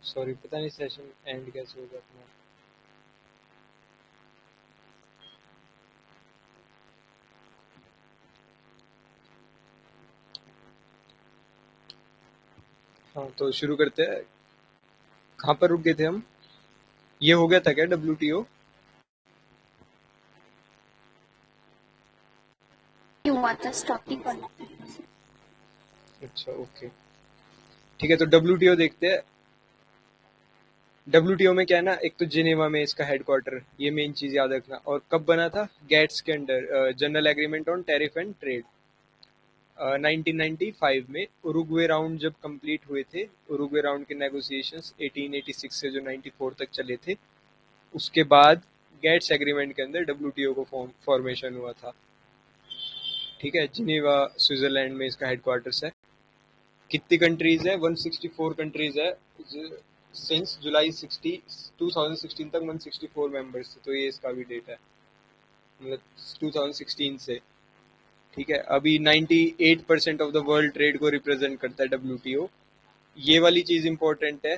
Sorry, पता नहीं session and कैसे होगा अपना। हाँ, तो शुरू करते हैं। कहाँ पर रुक गए थे हम? ये हो गया था क्या WTO? क्यों हुआ था टॉपिक और अच्छा, ओके, ठीक है। तो WTO देखते हैं। WTO में क्या है ना, एक तो जिनेवा में इसका हेडक्वार्टर, ये मेन चीज याद रखना। और कब बना था? गेट्स के under, general agreement on tariff and trade, 1995 में। उरुग्वे राउंड जब कंप्लीट हुए थे, उरुग्वे राउंड के नेगोशिएशंस 1886 से जो 94 तक चले थे, उसके बाद गेट्स एग्रीमेंट के अंदर WTO को फॉर्मेशन हुआ था। ठीक है, जिनेवा स्विट्जरलैंड में इसका हेडक्वार्टर्स है। कितनी कंट्रीज है? 164 कंट्रीज है। सिंस जुलाई 2016 तक 164 मेंबर्स थे, तो ये इसका भी डेटा है, मतलब 2016 से। ठीक है, अभी 98% ऑफ द वर्ल्ड ट्रेड को रिप्रेजेंट करता है WTO। ये वाली चीज इंपॉर्टेंट है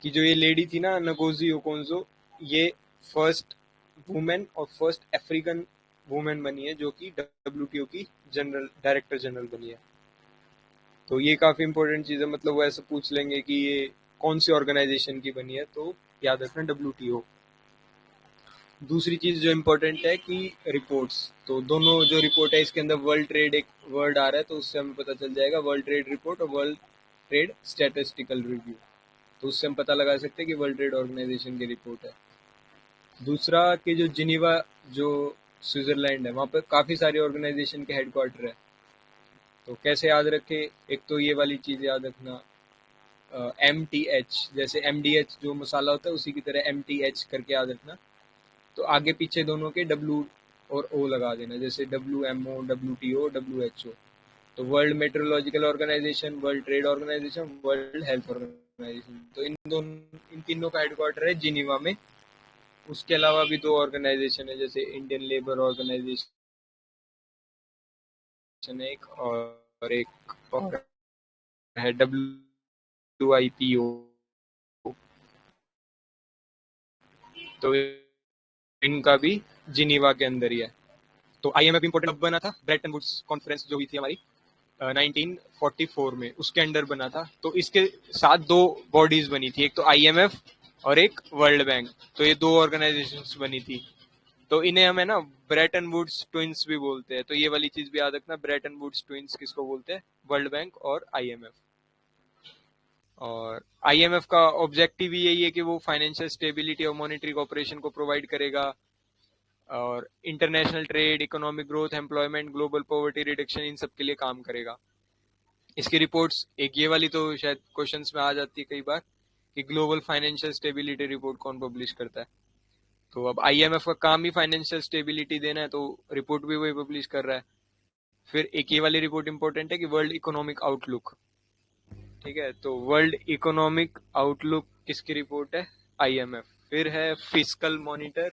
कि जो ये लेडी थी ना, नगोजी ओकोंजो, ये फर्स्ट वुमेन और फर्स्ट अफ्रीकन वुमेन बनी है जो कि WTO की जनरल डायरेक्टर जनरल बनी है। तो ये काफी इंपॉर्टेंट चीज है, मतलब वो ऐसे पूछ लेंगे कि ये कौन सी ऑर्गेनाइजेशन की बनी है, तो याद रखना WTO। दूसरी चीज जो इम्पोर्टेंट है कि रिपोर्ट्स, तो दोनों जो रिपोर्ट है इसके अंदर वर्ल्ड ट्रेड एक वर्ड आ रहा है, तो उससे हमें पता चल जाएगा वर्ल्ड ट्रेड रिपोर्ट और वर्ल्ड ट्रेड स्टैटिस्टिकल रिव्यू। तो उससे हम पता लगा सकते हैं कि वर्ल्ड ट्रेड ऑर्गेनाइजेशन की रिपोर्ट है। दूसरा कि जो जिनीवा, जो स्विट्जरलैंड है, वहाँ पर काफ़ी सारी ऑर्गेनाइजेशन के हेडक्वार्टर है। तो कैसे याद रखे? एक तो ये वाली चीज़ याद रखना, MTH, जैसे MDH जो मसाला होता है उसी की तरह MTH करके याद रखना। तो आगे पीछे दोनों के W और O लगा देना, जैसे WMO, WTO, WHO। तो world meteorological organisation, world trade organisation, world health organisation, तो इन तीनों का हेडक्वार्टर है जिनीवा में। उसके अलावा भी दो ऑर्गेनाइजेशन है, जैसे इंडियन लेबर ऑर्गेनाइजेशन एक, और एक और है WIPO। तो इनका भी जिनीवा के अंदर ही है। तो IMF इम्पोर्टेंट कब बना था? ब्रेटन वुड्स कॉन्फ्रेंस जो हुई थी हमारी 1944 में, उसके अंडर बना था। तो इसके साथ दो बॉडीज बनी थी, एक तो IMF और एक वर्ल्ड बैंक। तो ये दो ऑर्गेनाइजेशंस बनी थी। तो इन्हें हम है ना ब्रेटन वुड्स ट्विंस भी बोलते हैं। तो ये वाली चीज भी याद रखना, ब्रेटन वुड्स ट्विंस किसको बोलते हैं? वर्ल्ड बैंक और IMF। और IMF का ऑब्जेक्टिव ही यही है कि वो फाइनेंशियल स्टेबिलिटी और मॉनेटरी कॉपरेशन को प्रोवाइड करेगा, और international trade, economic growth, employment, global poverty reduction, इन सब के लिए काम करेगा। इसकी रिपोर्ट्स, एक ये वाली तो शायद क्वेश्चंस में आ जाती है कई बार कि ग्लोबल फाइनेंशियल स्टेबिलिटी रिपोर्ट कौन पब्लिश करता है। तो अब IMF का काम ही फाइनेंशियल स्टेबिलिटी देना है, तो रिपोर्ट भी वही पब्लिश कर रहा है। फिर एक ये वाली रिपोर्ट इंपॉर्टेंट है कि वर्ल्ड इकोनॉमिक आउटलुक। ठीक है, तो वर्ल्ड इकोनॉमिक आउटलुक किसकी रिपोर्ट है? IMF। फिर है फिस्कल मॉनिटर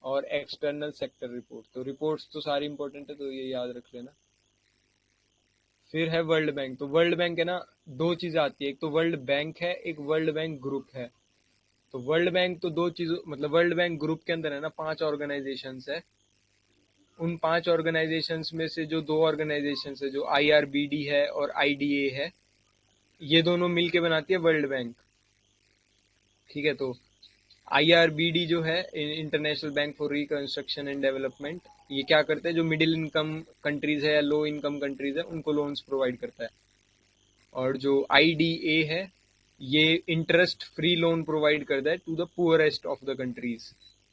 और एक्सटर्नल सेक्टर रिपोर्ट। तो रिपोर्ट्स तो सारी इंपॉर्टेंट है, तो ये याद रख लेना। फिर है वर्ल्ड बैंक। तो वर्ल्ड बैंक है ना, दो चीजें आती है, एक तो वर्ल्ड बैंक है, एक वर्ल्ड बैंक ग्रुप है। तो वर्ल्ड बैंक तो दो चीजों, मतलब वर्ल्ड बैंक ग्रुप के अंदर है ना 5 ऑर्गेनाइजेशंस है। उन 5 ऑर्गेनाइजेशंस में से जो दो ऑर्गेनाइजेशंस है, जो IRBD है और IDA है, ये दोनों मिलके बनाती है वर्ल्ड बैंक। ठीक है, तो IRBD जो है, international bank for reconstruction and development, ये क्या करते हैं? जो मिडिल इनकम कंट्रीज है या लो इनकम कंट्रीज है उनको लोन्स प्रोवाइड करता है। और जो IDA है, ये इंटरेस्ट फ्री लोन प्रोवाइड करता है to the poorest of the countries.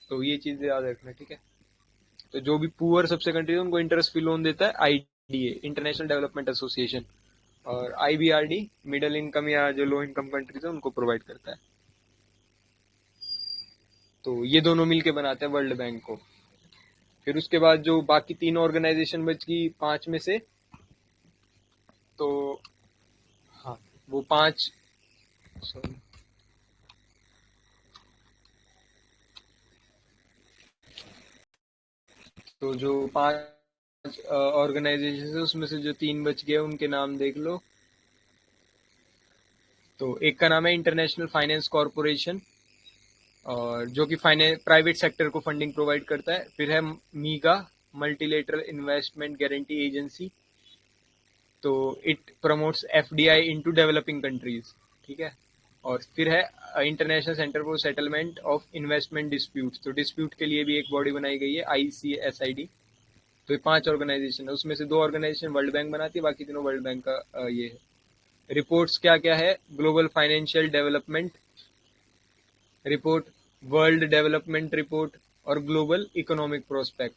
तो ये चीज याद रखना, ठीक है। तो जो भी पुअर सबसे कंट्री है उनको इंटरेस्ट फ्री लोन देता है IDA, इंटरनेशनल डेवलपमेंट एसोसिएशन। और IBRD मिडिल इनकम या जो लो इनकम कंट्रीज है उनको प्रोवाइड करता है। तो ये दोनों मिलके बनाते हैं वर्ल्ड बैंक को। फिर उसके बाद जो बाकी तीन ऑर्गेनाइजेशन बच गई 5 में से, तो हाँ, वो 5, सॉरी, तो जो 5 ऑर्गेनाइजेशन है उसमें से जो 3 बच गए उनके नाम देख लो। तो एक का नाम है इंटरनेशनल फाइनेंस कॉरपोरेशन, और जो कि प्राइवेट सेक्टर को फंडिंग प्रोवाइड करता है। फिर है मीगा, मल्टीलेटरल इन्वेस्टमेंट गारंटी एजेंसी, तो it promotes FDI into developing countries, ठीक है। और फिर है international centre for settlement of investment dispute, तो डिस्प्यूट के लिए भी एक बॉडी बनाई गई है, ICSID। तो ये 5 ऑर्गेनाइजेशन है, उसमें से 2 ऑर्गेनाइजेशन वर्ल्ड बैंक बनाती है, बाकी तीनों वर्ल्ड बैंक का ये है। रिपोर्ट्स क्या क्या है? Global financial development report, world development report, और ग्लोबल इकोनॉमिक प्रोस्पेक्ट।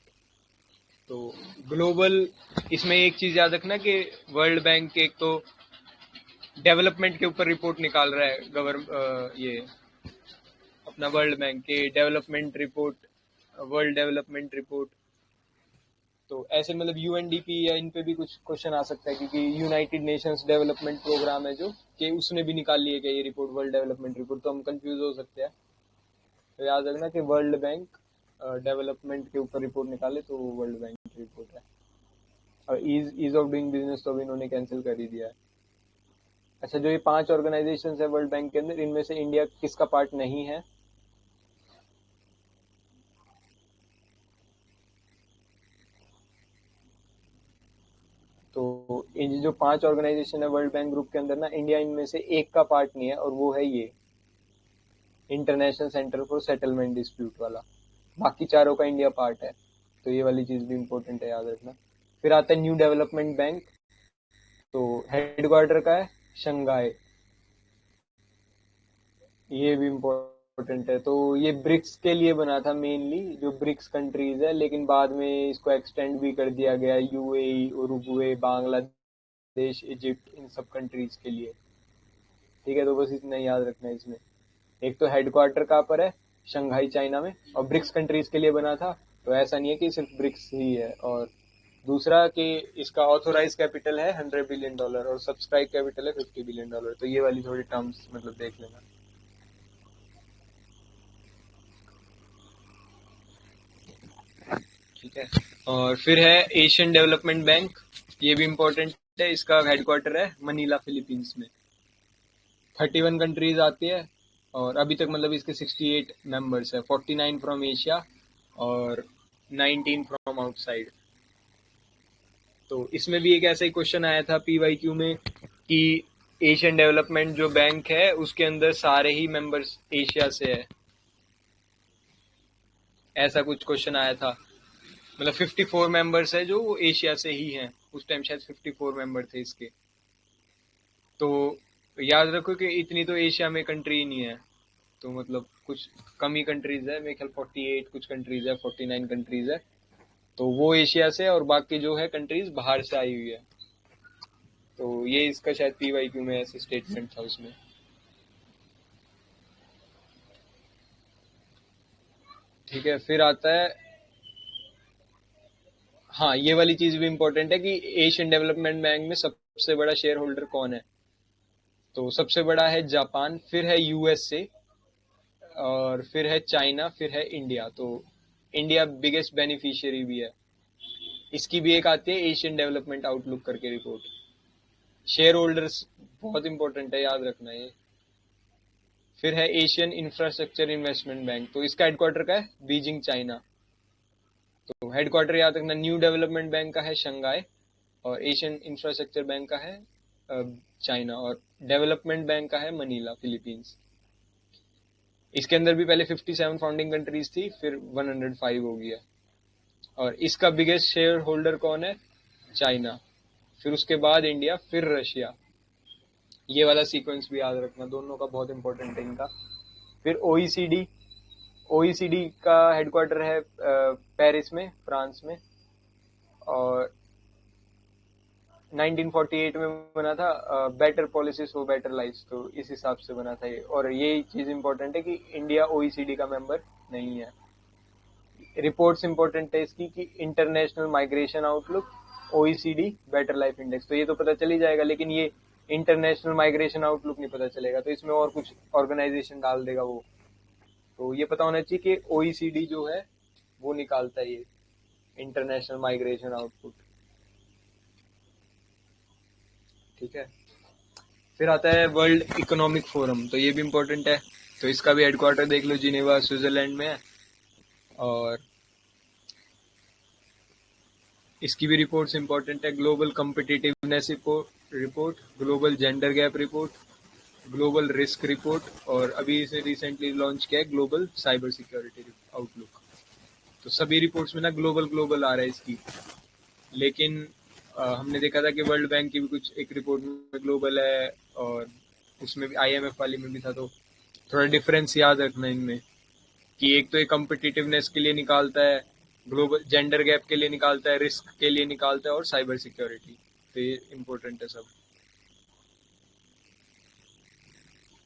तो ग्लोबल, इसमें एक चीज याद रखना कि वर्ल्ड बैंक एक तो डेवलपमेंट के ऊपर रिपोर्ट निकाल रहा है, ये अपना वर्ल्ड बैंक के development report, world development report. तो ऐसे मतलब UNDP या इन पे भी कुछ क्वेश्चन आ सकता है, क्योंकि यूनाइटेड नेशंस डेवलपमेंट प्रोग्राम है जो कि उसने भी निकाल लिया क्या ये रिपोर्ट, वर्ल्ड डेवलपमेंट रिपोर्ट, तो हम कंफ्यूज हो सकते हैं। तो याद रखना कि वर्ल्ड बैंक डेवलपमेंट के ऊपर रिपोर्ट निकाले तो वर्ल्ड बैंक की रिपोर्ट है। और ईज ऑफ डूइंग बिजनेस तो अभी इन्होंने कैंसिल कर ही दिया है। अच्छा, जो ये 5 ऑर्गेनाइजेशन है वर्ल्ड बैंक के अंदर, इनमें से इंडिया किसका पार्ट नहीं है? तो इन जो 5 ऑर्गेनाइजेशन है वर्ल्ड बैंक ग्रुप के अंदर ना, इंडिया इनमें से एक का पार्ट नहीं है, और वो है ये international centre for settlement dispute वाला। बाकी चारों का इंडिया पार्ट है, तो ये वाली चीज भी इंपॉर्टेंट है, याद रखना। फिर आता है न्यू डेवलपमेंट बैंक, तो हेडक्वार्टर का है शंघाई, ये भी इम्पोर्टेंट है। तो ये ब्रिक्स के लिए बना था मेनली, जो ब्रिक्स कंट्रीज है, लेकिन बाद में इसको एक्सटेंड भी कर दिया गया UAE, उरुग्वे, बांग्लादेश, इजिप्ट, इन सब कंट्रीज के लिए, ठीक है। तो बस इतना याद रखना है इसमें। एक तो हेडक्वार्टर कहाँ पर है? शंघाई चाइना में, और ब्रिक्स कंट्रीज के लिए बना था, तो ऐसा नहीं है कि सिर्फ ब्रिक्स ही है। और दूसरा कि इसका ऑथोराइज कैपिटल है $100 बिलियन और सब्सक्राइब कैपिटल है $50 बिलियन। तो ये वाली थोड़ी टर्म्स मतलब देख लेना, ठीक है। और फिर है एशियन डेवलपमेंट बैंक, ये भी इम्पोर्टेंट है। इसका हेडक्वार्टर है मनीला, फिलीपींस में। 31 कंट्रीज आती है, और अभी तक मतलब इसके 68 मेंबर्स है, 49 फ्रॉम एशिया और 19 फ्रॉम आउटसाइड। तो इसमें भी एक ऐसा ही क्वेश्चन आया था PYQ में कि एशियन डेवलपमेंट जो बैंक है उसके अंदर सारे ही मेंबर्स एशिया से है, ऐसा कुछ क्वेश्चन आया था। मतलब 54 मेंबर्स है जो वो एशिया से ही हैं, उस टाइम शायद 54 मेंबर थे इसके। तो याद रखो कि इतनी तो एशिया में कंट्री नहीं है, तो मतलब कुछ कम ही कंट्रीज है, मेरे ख्याल 48 कुछ कंट्रीज है, 49 कंट्रीज है, तो वो एशिया से, और बाकी जो है कंट्रीज बाहर से आई हुई है। तो ये इसका शायद PYQ में ऐसे स्टेटमेंट था उसमें, ठीक है। फिर आता है, हाँ ये वाली चीज भी इम्पोर्टेंट है कि एशियन डेवलपमेंट बैंक में सबसे बड़ा शेयर होल्डर कौन है? तो सबसे बड़ा है जापान, फिर है USA, और फिर है चाइना, फिर है इंडिया। तो इंडिया बिगेस्ट बेनिफिशियरी भी है। इसकी भी एक आती है एशियन डेवलपमेंट आउटलुक करके रिपोर्ट। शेयर होल्डर्स बहुत इंपॉर्टेंट है, याद रखना ये। फिर है एशियन इंफ्रास्ट्रक्चर इन्वेस्टमेंट बैंक, तो इसका हेडक्वार्टर का है बीजिंग, चाइना। तो हेडक्वार्टर याद रखना, न्यू डेवलपमेंट बैंक का है शंघाई, और एशियन इंफ्रास्ट्रक्चर बैंक का है चाइना, और डेवलपमेंट बैंक का है मनीला, फिलीपींस। इसके अंदर भी पहले 57 फाउंडिंग कंट्रीज थी, फिर 105 हो गया। और इसका बिगेस्ट शेयर होल्डर कौन है? चाइना, फिर उसके बाद इंडिया, फिर रशिया। ये वाला सीक्वेंस भी याद रखना, दोनों का बहुत इंपॉर्टेंट है इनका। फिर OECD का हेडक्वार्टर है पेरिस में, फ्रांस में, और 1948 में बना था, better policies for better life, तो इस हिसाब से बना था ये। और ये चीज इंपॉर्टेंट है कि इंडिया OECD का मेंबर नहीं है। रिपोर्ट्स इंपॉर्टेंट है इसकी कि international migration outlook, OECD, better life index, तो ये तो पता चल ही जाएगा, लेकिन ये इंटरनेशनल माइग्रेशन आउटलुक नहीं पता चलेगा, तो इसमें और कुछ ऑर्गेनाइजेशन डाल देगा वो। तो ये पता होना चाहिए कि OECD जो है वो निकालता है ये इंटरनेशनल माइग्रेशन आउटपुट, ठीक है। फिर आता है वर्ल्ड इकोनॉमिक फोरम, तो ये भी इम्पोर्टेंट है। तो इसका भी हेडक्वार्टर देख लो, जिनेवा स्विट्जरलैंड में है। और इसकी भी रिपोर्ट्स इंपॉर्टेंट है। Global competitiveness report, global gender gap report, global risk report, और अभी इसे रिसेंटली लॉन्च किया है ग्लोबल साइबर सिक्योरिटी आउटलुक। तो सभी रिपोर्ट्स में ना ग्लोबल ग्लोबल आ रहा है इसकी। लेकिन हमने देखा था कि वर्ल्ड बैंक की भी कुछ एक रिपोर्ट में ग्लोबल है, और उसमें भी आईएमएफ वाली में भी था। तो थोड़ा डिफरेंस याद रखना इनमें, कि एक तो ये कम्पिटिटिवनेस के लिए निकालता है, ग्लोबल जेंडर गैप के लिए निकालता है, रिस्क के लिए निकालता है, और साइबर सिक्योरिटी। तो ये इम्पोर्टेंट है सब।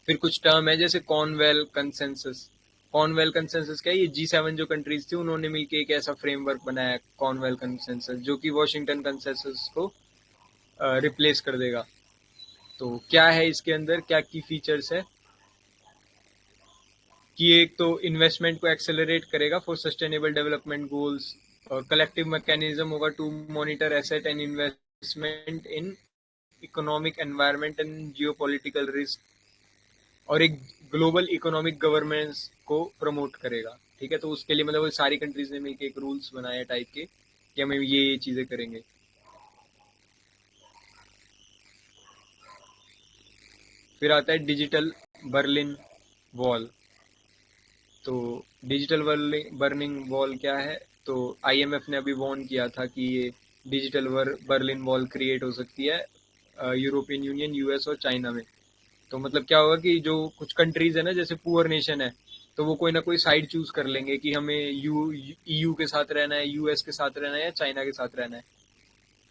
फिर कुछ टर्म है जैसे कॉनवेल कंसेंसस। कॉनवेल कंसेंसस क्या है? ये G7 जो कंट्रीज थी उन्होंने मिलकर एक ऐसा फ्रेमवर्क बनाया, कॉनवेल कंसेंसस, जो कि वॉशिंगटन कंसेंसस को रिप्लेस कर देगा। तो क्या है इसके अंदर, क्या की फीचर्स है कि एक तो इन्वेस्टमेंट को एक्सेलरेट करेगा फॉर सस्टेनेबल डेवलपमेंट गोल्स, और कलेक्टिव मैकेनिज्म होगा to monitor asset and investment in economic environment and geopolitical risk, और एक ग्लोबल इकोनॉमिक गवर्नेंस को प्रमोट करेगा। ठीक है, तो उसके लिए मतलब वो सारी कंट्रीज ने मिलकर एक रूल्स बनाए टाइप के कि हम ये चीजें करेंगे। फिर आता है डिजिटल बर्लिन वॉल। तो डिजिटल बर्निंग वॉल क्या है? तो आईएमएफ ने अभी वार्न किया था कि ये डिजिटल बर्लिन वॉल क्रिएट हो सकती है यूरोपियन यूनियन, यूएस और चाइना में। तो मतलब क्या होगा कि जो कुछ कंट्रीज है ना, जैसे पुअर नेशन है, तो वो कोई ना कोई साइड चूज कर लेंगे कि हमें ईयू के साथ रहना है, यूएस के साथ रहना है, या चाइना के साथ रहना है।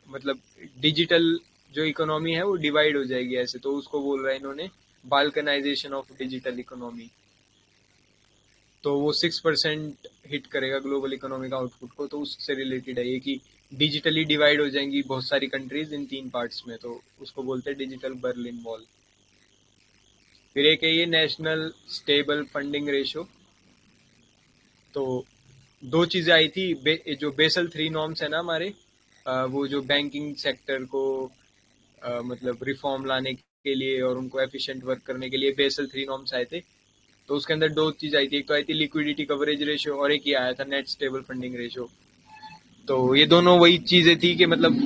मतलब डिजिटल जो इकोनॉमी है वो डिवाइड हो जाएगी ऐसे। तो उसको बोल रहा है इन्होंने बाल्कनाइजेशन ऑफ डिजिटल इकोनॉमी। तो वो 6% हिट करेगा ग्लोबल इकोनॉमिक आउटपुट को। तो उससे रिलेटेड है ये कि डिजिटली डिवाइड हो जाएंगी बहुत सारी कंट्रीज इन 3 पार्ट्स में। तो उसको बोलते हैं डिजिटल बर्लिन वॉल। फिर एक है ये नेशनल स्टेबल फंडिंग रेशो। तो दो चीजें आई थी, जो बेसल 3 नॉर्म्स है ना हमारे, वो जो बैंकिंग सेक्टर को मतलब रिफॉर्म लाने के लिए और उनको एफिशिएंट वर्क करने के लिए बेसल 3 नॉर्म्स आए थे। तो उसके अंदर दो चीज आई थी, एक तो आई थी लिक्विडिटी कवरेज रेशियो, और एक ये आया था नेट स्टेबल फंडिंग रेशियो। तो ये दोनों वही चीजें थी कि मतलब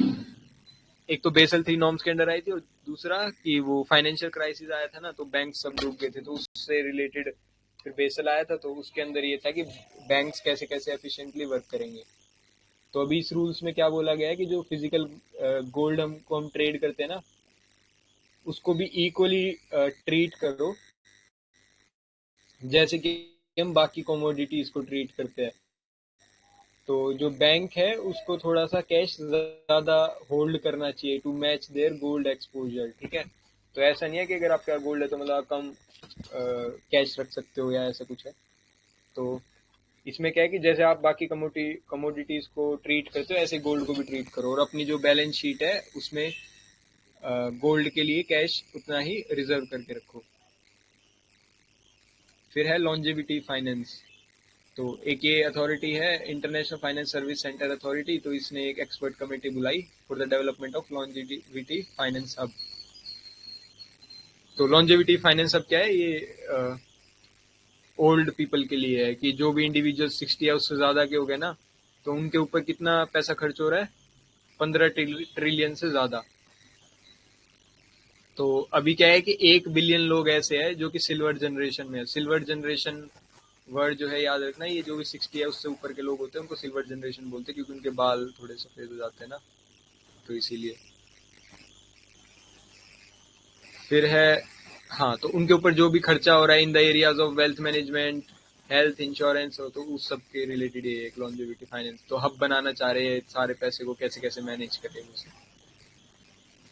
एक तो बेसल 3 नॉर्म्स के अंडर आई थी, और दूसरा कि वो फाइनेंशियल क्राइसिस आया था ना, तो बैंक सब डूब गए थे, तो उससे रिलेटेड फिर बेसल आया था। तो उसके अंदर ये था कि बैंक्स कैसे कैसे एफिशिएंटली वर्क करेंगे। तो अभी इस रूल्स में क्या बोला गया है कि जो फिजिकल गोल्ड हम ट्रेड करते हैं ना, उसको भी इक्वली ट्रीट करो जैसे कि हम बाकी कमोडिटीज को ट्रीट करते हैं। तो जो बैंक है उसको थोड़ा सा कैश ज्यादा होल्ड करना चाहिए to match their gold exposure. ठीक है, तो ऐसा नहीं है कि अगर आपका गोल्ड है तो मतलब आप कम कैश रख सकते हो या ऐसा कुछ है। तो इसमें क्या है कि जैसे आप बाकी कमोडिटीज को ट्रीट करते हो, ऐसे गोल्ड को भी ट्रीट करो, और अपनी जो बैलेंस शीट है उसमें गोल्ड के लिए कैश उतना ही रिजर्व करके रखो। फिर है लॉन्जेविटी फाइनेंस। तो एक ये अथॉरिटी है international finance service centre authority. तो इसने एक एक्सपर्ट कमेटी बुलाई for the development of longevity finance hub. तो लॉन्जेविटी फाइनेंस हब क्या है? ये ओल्ड पीपल के लिए है कि जो भी इंडिविजुअल 60 या उससे ज्यादा के हो गए ना, तो उनके ऊपर कितना पैसा खर्च हो रहा है, 15 ट्रिलियन से ज्यादा। तो अभी क्या है कि 1 बिलियन लोग ऐसे हैं जो कि सिल्वर जनरेशन में है। सिल्वर जनरेशन वर्ड जो है याद रखना, ये जो भी 60 है उससे ऊपर के लोग होते हैं उनको सिल्वर जनरेशन बोलते हैं, क्योंकि उनके बाल थोड़े सफेद हो जाते हैं ना, तो इसीलिए। फिर है, हाँ, तो उनके ऊपर जो भी खर्चा हो रहा है in the areas of wealth management, health insurance हो, तो उस सब के रिलेटेड ये एक लॉन्जेविटी फाइनेंस। तो हब बनाना चाह रहे हैं, सारे पैसे को कैसे कैसे मैनेज करें उसे।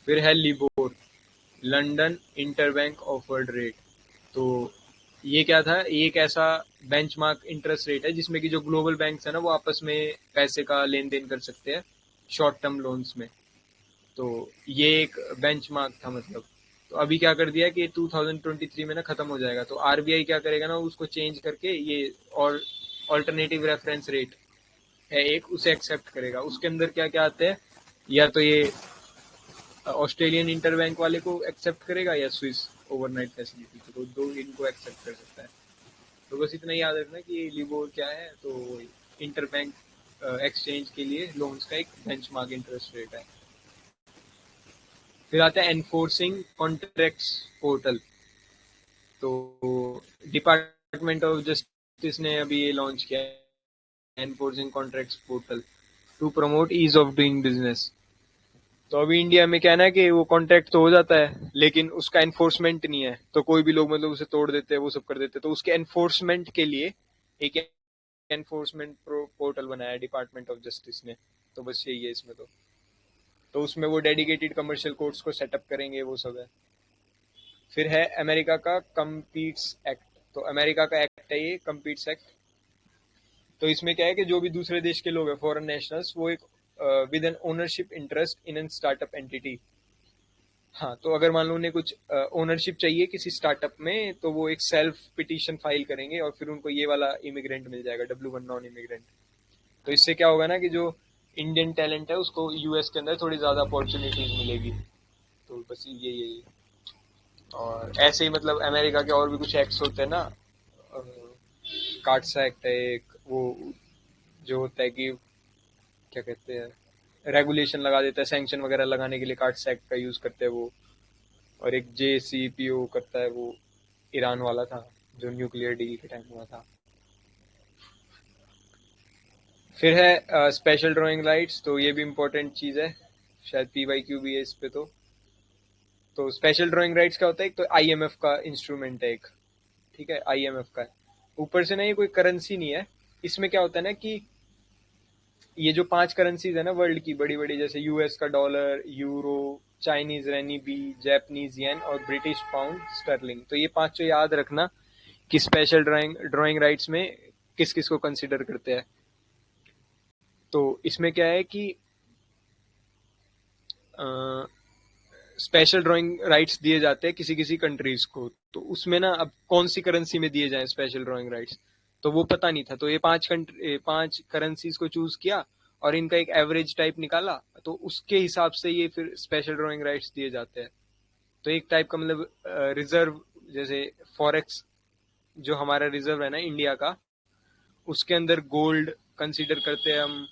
फिर है LIBOR, London interbank offered rate. तो ये क्या था? ये एक ऐसा बेंचमार्क इंटरेस्ट रेट है जिसमें कि जो ग्लोबल बैंक्स है ना वो आपस में पैसे का लेन देन कर सकते हैं शॉर्ट टर्म लोन्स में। तो ये एक बेंचमार्क था मतलब। तो अभी क्या कर दिया कि 2023 में ना खत्म हो जाएगा। तो आरबीआई क्या करेगा ना, उसको चेंज करके ये और ऑल्टरनेटिव रेफरेंस रेट है एक, उसे एक्सेप्ट करेगा। उसके अंदर क्या क्या आते हैं, या तो ये ऑस्ट्रेलियन इंटरबैंक वाले को एक्सेप्ट करेगा या स्विस ओवरनाइट फैसिलिटी को, तो दो इनको एक्सेप्ट कर सकता है। तो बस इतना ही याद रखना कि लिबोर क्या है, तो इंटरबैंक एक्सचेंज के लिए लोन्स का एक बेंचमार्क इंटरेस्ट रेट है। फिर आता है एनफोर्सिंग कॉन्ट्रैक्ट्स पोर्टल। तो डिपार्टमेंट ऑफ जस्टिस ने अभी ये लॉन्च किया है, enforcing contracts portal to promote ease of doing business. तो अभी इंडिया में क्या है ना कि वो कॉन्ट्रैक्ट तो हो जाता है लेकिन उसका एनफोर्समेंट नहीं है, तो कोई भी लोग मतलब उसे तोड़ देते हैं, वो सब कर देते हैं। तो उसके एनफोर्समेंट के लिए एक एनफोर्समेंट पोर्टल बनाया है डिपार्टमेंट ऑफ जस्टिस ने। तो बस यही है इसमें। तो उसमें वो डेडिकेटेड कमर्शियल कोर्ट्स को सेटअप करेंगे, वो सब है। फिर है अमेरिका का कम्पीट्स एक्ट। तो अमेरिका का एक्ट है ये कम्पीट्स एक्ट। तो इसमें क्या है कि जो भी दूसरे देश के लोग हैं, फॉरेन नेशनल्स, वो एक with an ownership interest in an startup entity. हाँ, तो अगर मान लो उन्हें कुछ ओनरशिप चाहिए किसी स्टार्टअप में, तो वो एक सेल्फ पिटीशन फाइल करेंगे और फिर उनको ये वाला इमिग्रेंट मिल जाएगा, W1 नॉन इमिग्रेंट। तो इससे क्या होगा ना कि जो इंडियन टैलेंट है उसको यूएस के अंदर थोड़ी ज्यादा अपॉर्चुनिटीज मिलेगी। तो बस यही। और ऐसे ही मतलब अमेरिका के और भी कुछ एक्ट्स होते हैं ना, कार्ड्स एक्ट है एक, वो जो होता है कि क्या कहते हैं, रेगुलेशन लगा देता है, सैंक्शन वगैरह लगाने के लिए कार्ड्स एक्ट का यूज करते हैं वो। और एक JCPO करता है, वो ईरान वाला था जो न्यूक्लियर डील के टाइम हुआ था। फिर है स्पेशल ड्राइंग राइट्स। तो ये भी इम्पोर्टेंट चीज है, शायद PYQ भी है इस पे। तो स्पेशल ड्राइंग राइट्स क्या होता है, एक तो IMF का इंस्ट्रूमेंट है एक, ठीक है, IMF का है। ऊपर से ना ये कोई करेंसी नहीं है। इसमें क्या होता है ना कि ये जो 5 करेंसीज है ना वर्ल्ड की बड़ी बड़ी, जैसे US का dollar, euro, Chinese renminbi, Japanese yen और ब्रिटिश पाउंड स्टर्लिंग। तो ये पांचों याद रखना कि स्पेशल ड्राइंग ड्राइंग राइट्स में किस किस को कंसिडर करते हैं। तो इसमें क्या है कि स्पेशल ड्राइंग राइट्स दिए जाते हैं किसी किसी कंट्रीज को। तो उसमें ना अब कौन सी करेंसी में दिए जाए स्पेशल ड्राइंग राइट्स, तो वो पता नहीं था। तो ये 5 करेंसीज को चूज किया और इनका एक एवरेज टाइप निकाला, तो उसके हिसाब से ये फिर स्पेशल ड्राइंग राइट्स दिए जाते हैं। तो एक टाइप का मतलब रिजर्व, जैसे फॉरेक्स जो हमारा रिजर्व है ना इंडिया का, उसके अंदर गोल्ड कंसीडर करते हैं हम,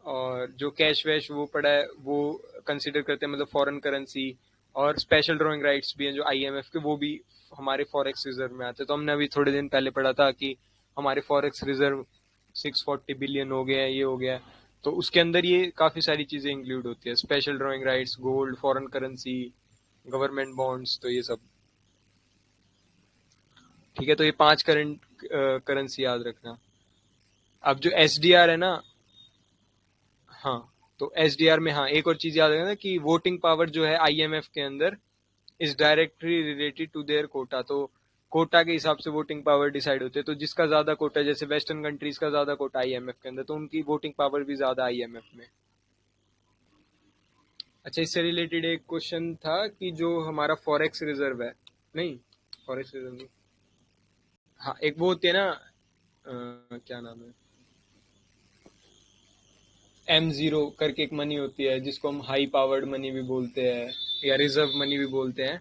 और जो कैश वैश वो पड़ा है वो कंसीडर करते हैं, मतलब फॉरेन करेंसी। और स्पेशल ड्राइंग राइट्स भी हैं जो IMF के, वो भी हमारे फॉरेक्स रिजर्व में आते हैं। तो हमने अभी थोड़े दिन पहले पढ़ा था कि हमारे फॉरेक्स रिजर्व 640 बिलियन हो गया है, ये हो गया है। तो उसके अंदर ये काफी सारी चीजें इंक्लूड होती है, special drawing rights, gold, foreign currency, government bonds, तो ये सब। ठीक है, तो ये 5 करंट करेंसी याद रखना। अब जो SDR है ना, हाँ, तो SDR में, हाँ, एक और चीज याद रखना कि वोटिंग पावर जो है IMF के अंदर is directly related to their quota. तो कोटा के हिसाब से वोटिंग पावर डिसाइड होते हैं। तो जिसका ज्यादा कोटा, जैसे वेस्टर्न कंट्रीज का ज्यादा कोटा IMF के अंदर, तो उनकी वोटिंग पावर भी ज्यादा IMF में। अच्छा, इससे रिलेटेड एक क्वेश्चन था कि जो हमारा फॉरेक्स रिजर्व है, नहीं, फॉरेक्स रिजर्व नहीं, हाँ, एक वो होती है ना, क्या नाम है, M0 करके एक मनी होती है जिसको हम हाई पावर्ड मनी भी बोलते हैं या रिजर्व मनी भी बोलते हैं।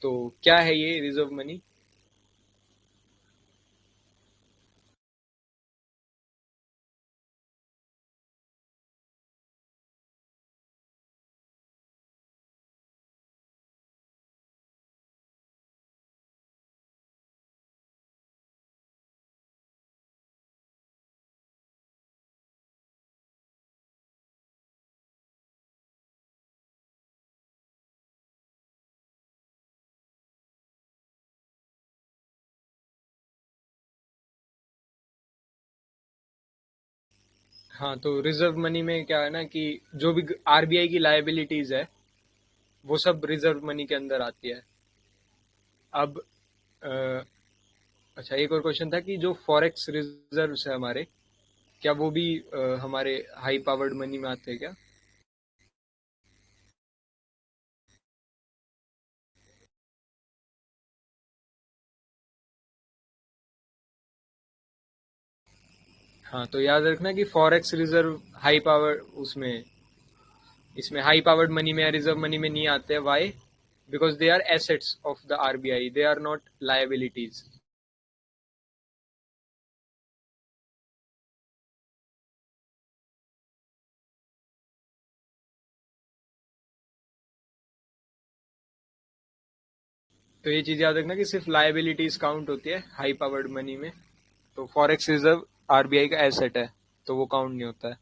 तो क्या है ये रिजर्व मनी? हाँ, तो रिजर्व मनी में क्या है ना कि जो भी RBI की लाइबिलिटीज है वो सब रिजर्व मनी के अंदर आती है। अब अ, अच्छा, एक और क्वेश्चन था कि जो फॉरेक्स रिजर्व्स है हमारे, क्या वो भी हमारे हाई पावर्ड मनी में आते हैं क्या? हाँ, तो याद रखना कि फॉरेक्स रिजर्व हाई पावर उसमें, इसमें हाई पावर्ड मनी में या रिजर्व मनी में नहीं आते हैं। Why? Because they are assets of the RBI, they are not liabilities. तो ये चीज याद रखना कि सिर्फ लायबिलिटीज काउंट होती है हाई पावर्ड मनी में। तो फॉरेक्स रिजर्व आरबीआई का एसेट है, तो वो काउंट नहीं होता है।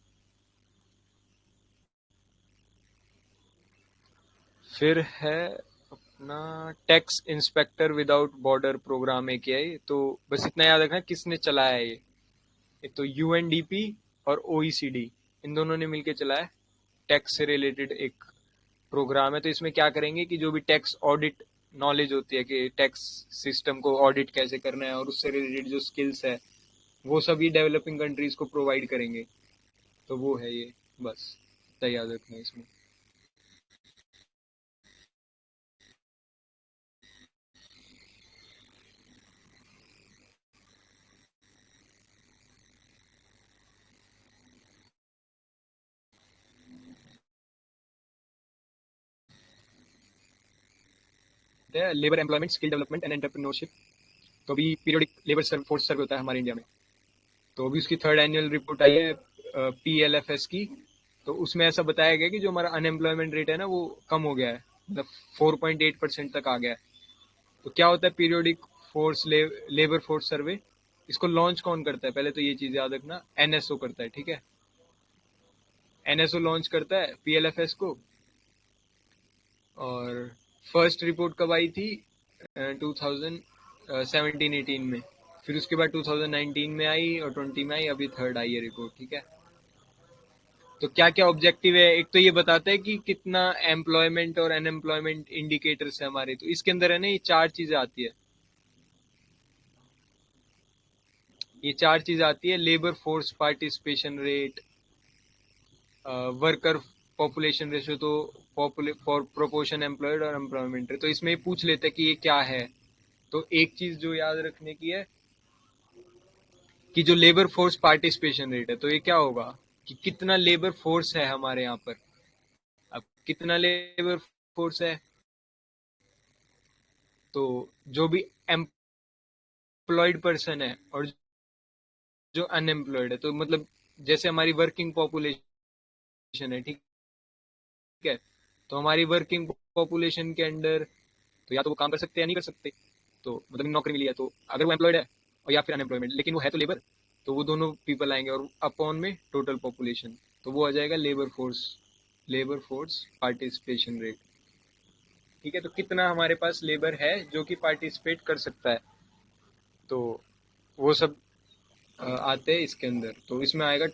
फिर है अपना tax inspector without border program AKI। तो बस इतना याद रखना किसने चलाया है ये तो यूएनडीपी और ओईसीडी, इन दोनों ने मिलकर चलाया। टैक्स से रिलेटेड एक प्रोग्राम है। तो इसमें क्या करेंगे कि जो भी टैक्स ऑडिट नॉलेज होती है कि टैक्स सिस्टम को ऑडिट कैसे करना है और उससे रिलेटेड जो स्किल्स है वो सभी डेवलपिंग कंट्रीज को प्रोवाइड करेंगे। तो वो है ये, बस इतना याद रखना है इसमें। Labour employment, skill development and entrepreneurship. तो अभी पीरियोडिक लेबर फोर्स सर्वे होता है हमारे इंडिया में। तो अभी उसकी 3rd एनुअल रिपोर्ट आई है PLFS की। तो उसमें ऐसा बताया गया कि जो हमारा अनएम्प्लॉयमेंट रेट है ना वो कम हो गया है, मतलब 4.8% तक आ गया है। तो क्या होता है पीरियोडिक लेबर फोर्स सर्वे? इसको लॉन्च कौन करता है? पहले तो ये चीज याद रखना, NSO करता है, ठीक है। NSO लॉन्च करता है PLFS को। और फर्स्ट रिपोर्ट कब आई थी? 2017-18 में। फिर उसके बाद 2019 में आई और 20 में आई, अभी 3rd आई है रिपोर्ट, ठीक है। तो क्या क्या ऑब्जेक्टिव है? एक तो ये बताता है कि कितना एम्प्लॉयमेंट और अनएम्प्लॉयमेंट इंडिकेटर्स है हमारे। तो इसके अंदर है ना ये 4 चीजें आती है। ये 4 चीजें आती है: labour force participation rate, worker population ratio, तो प्रोपोर्शन एम्प्लॉयड और एम्प्लॉयमेंट रेट। तो इसमें पूछ लेते हैं कि ये क्या है। तो एक चीज जो याद रखने की है कि जो लेबर फोर्स पार्टिसिपेशन रेट है, तो ये क्या होगा कि कितना लेबर फोर्स है हमारे यहाँ पर। अब कितना लेबर फोर्स है, तो जो भी एम्प्लॉयड पर्सन है और जो अनएम्प्लॉयड है, तो मतलब जैसे हमारी वर्किंग पॉपुलेशन है, ठीक है। तो हमारी वर्किंग पॉपुलेशन के अंडर तो या तो वो काम कर सकते हैं या नहीं कर सकते। तो मतलब नौकरी मिली है तो अगर वो एम्प्लॉयड है और या फिर अनएम्प्लॉयमेंट, लेकिन वो है तो लेबर, तो वो दोनों पीपल आएंगे और अपॉन में टोटल पॉपुलेशन, तो वो आ जाएगा लेबर फोर्स पार्टिसिपेशन रेट, ठीक है। तो कितना हमारे पास लेबर है जो कि पार्टिसिपेट कर सकता है, तो वो सब आते हैं इसके अंदर। तो इसमें आएगा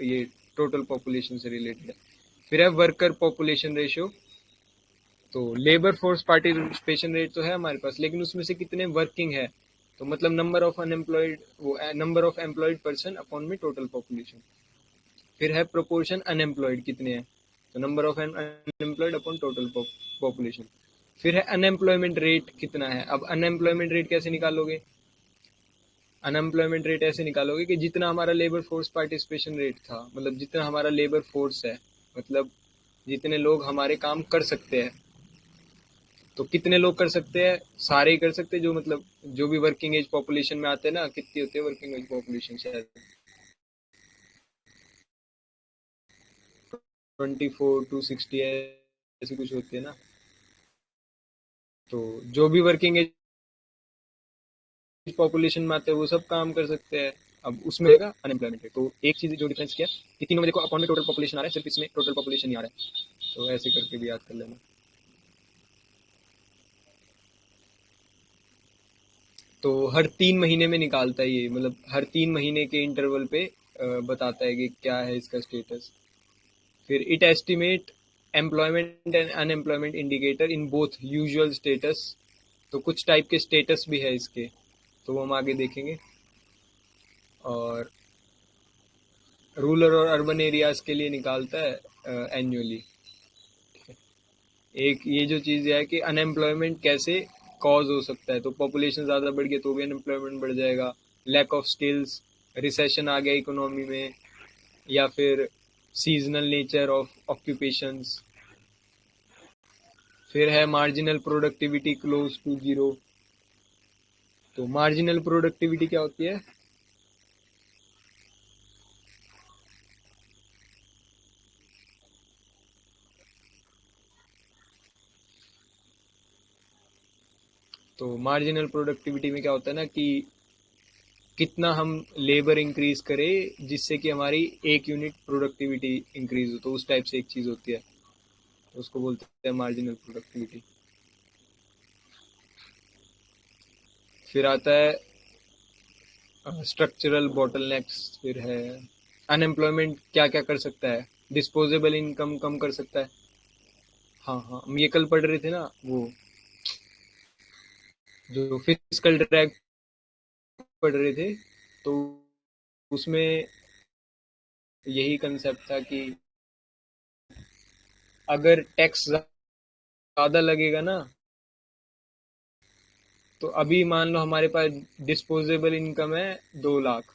ये टोटल पॉपुलेशन से रिलेटेड है। फिर है वर्कर पॉपुलेशन रेशियो। तो लेबर फोर्स पार्टिसिपेशन रेट तो है हमारे पास, लेकिन उसमें से कितने वर्किंग है, तो मतलब नंबर ऑफ अनएम्प्लॉयड, वो number of employed person upon में टोटल पॉपुलेशन। फिर है प्रोपोर्शन अनएम्प्लॉयड कितने हैं, तो number of unemployed upon total population. फिर है अनएम्प्लॉयमेंट रेट कितना है। अब अनएम्प्लॉयमेंट रेट कैसे निकालोगे? अनएम्प्लॉयमेंट रेट ऐसे निकालोगे कि जितना हमारा लेबर फोर्स पार्टिसिपेशन रेट था, मतलब जितना हमारा लेबर फोर्स है, मतलब जितने लोग हमारे काम कर सकते हैं। तो कितने लोग कर सकते हैं? सारे ही कर सकते हैं, जो मतलब जो भी वर्किंग एज पॉपुलेशन में आते हैं ना। कितनी होती है वर्किंग एज पॉपुलेशन? शायद 24 to 60 ऐसी कुछ होती है ना। तो जो भी वर्किंग एज पॉपुलेशन में आते हैं वो सब काम कर सकते हैं। अब उसमें रहेगा अनएम्प्लॉयमेंट रेट। तो एक चीज जो डिफरेंस किया कि तीनों में देखो अपॉन में टोटल पॉपुलेशन आ रहा है, सिर्फ इसमें टोटल पॉपुलेशन नहीं आ रहा है। तो ऐसे करके भी याद कर लेना। तो हर 3 महीने में निकालता है ये, मतलब हर 3 महीने के इंटरवल पे बताता है कि क्या है इसका स्टेटस। फिर it estimate employment and unemployment indicator in both usual status. तो कुछ टाइप के स्टेटस भी है इसके, तो वो हम आगे देखेंगे। और रूरल और अर्बन एरियाज के लिए निकालता है एनुअली। एक ये जो चीज़ है कि अनएम्प्लॉयमेंट कैसे कॉज हो सकता है, तो पॉपुलेशन ज़्यादा बढ़ गई तो भी अनएम्प्लॉयमेंट बढ़ जाएगा। लैक ऑफ स्किल्स, रिसेशन आ गया इकोनॉमी में, या फिर सीजनल नेचर ऑफ ऑक्यूपेशंस। फिर है marginal productivity close to zero. तो मार्जिनल प्रोडक्टिविटी क्या होती है? तो मार्जिनल प्रोडक्टिविटी में क्या होता है ना कि कितना हम लेबर इंक्रीज करें जिससे कि हमारी एक यूनिट प्रोडक्टिविटी इंक्रीज हो, तो उस टाइप से एक चीज होती है, तो उसको बोलते हैं मार्जिनल प्रोडक्टिविटी। फिर आता है स्ट्रक्चरल बॉटलनेक्स। फिर है अनएम्प्लॉयमेंट क्या क्या कर सकता है? डिस्पोजेबल इनकम कम कर सकता है। हाँ हाँ, हम ये कल पढ़ रहे थे ना, वो जो फिजिकल ड्रैग पढ़ रहे थे, तो उसमें यही कंसेप्ट था कि अगर टैक्स ज्यादा लगेगा ना, तो अभी मान लो हमारे पास डिस्पोजेबल इनकम है 2 लाख,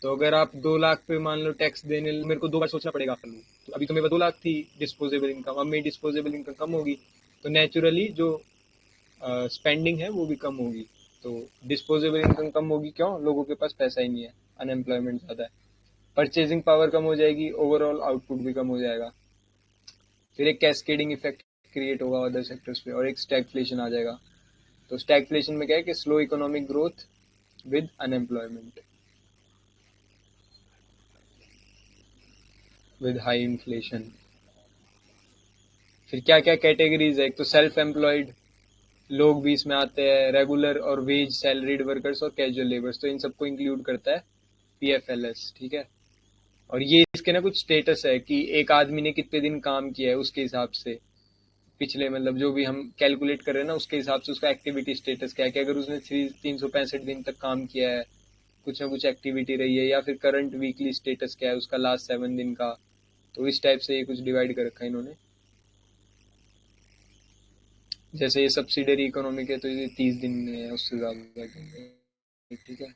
तो अगर आप 2 लाख पे मान लो टैक्स देने, मेरे को 2 बार सोचना पड़ेगा आपको। तो अभी तो मेरे पास 2 लाख थी डिस्पोजेबल इनकम, अब मेरी डिस्पोजेबल इनकम कम होगी, तो नेचुरली जो स्पेंडिंग है वो भी कम होगी। तो डिस्पोजेबल इनकम कम होगी, क्यों? लोगों के पास पैसा ही नहीं है, अनएम्प्लॉयमेंट ज़्यादा है, परचेजिंग पावर कम हो जाएगी, ओवरऑल आउटपुट भी कम हो जाएगा। फिर एक कैस्केडिंग इफेक्ट क्रिएट होगा अदर सेक्टर्स पे, और एक स्टैगफ्लेशन आ जाएगा। तो स्टैगफ्लेशन में क्या है कि slow economic growth with unemployment, with high inflation. फिर क्या क्या कैटेगरीज है? एक तो सेल्फ एम्प्लॉयड लोग भी इसमें आते हैं, रेगुलर और वेज सैलरीड वर्कर्स और कैजुअल लेबर्स, तो इन सबको इंक्लूड करता है पीएफएलएस, ठीक है। और ये इसके ना कुछ स्टेटस है कि एक आदमी ने कितने दिन काम किया है उसके हिसाब से, पिछले मतलब जो भी हम कैलकुलेट कर रहे हैं ना उसके हिसाब से उसका एक्टिविटी स्टेटस क्या है, कि अगर उसने 365 दिन तक काम किया है, कुछ ना कुछ एक्टिविटी रही है, या फिर करंट वीकली स्टेटस क्या है उसका लास्ट 7 दिन का। तो इस टाइप से ये कुछ डिवाइड कर रखा है इन्होंने। जैसे ये सब्सिडरी इकोनॉमिक है तो ये 30 दिन में है, उससे ज्यादा दिन में, ठीक है।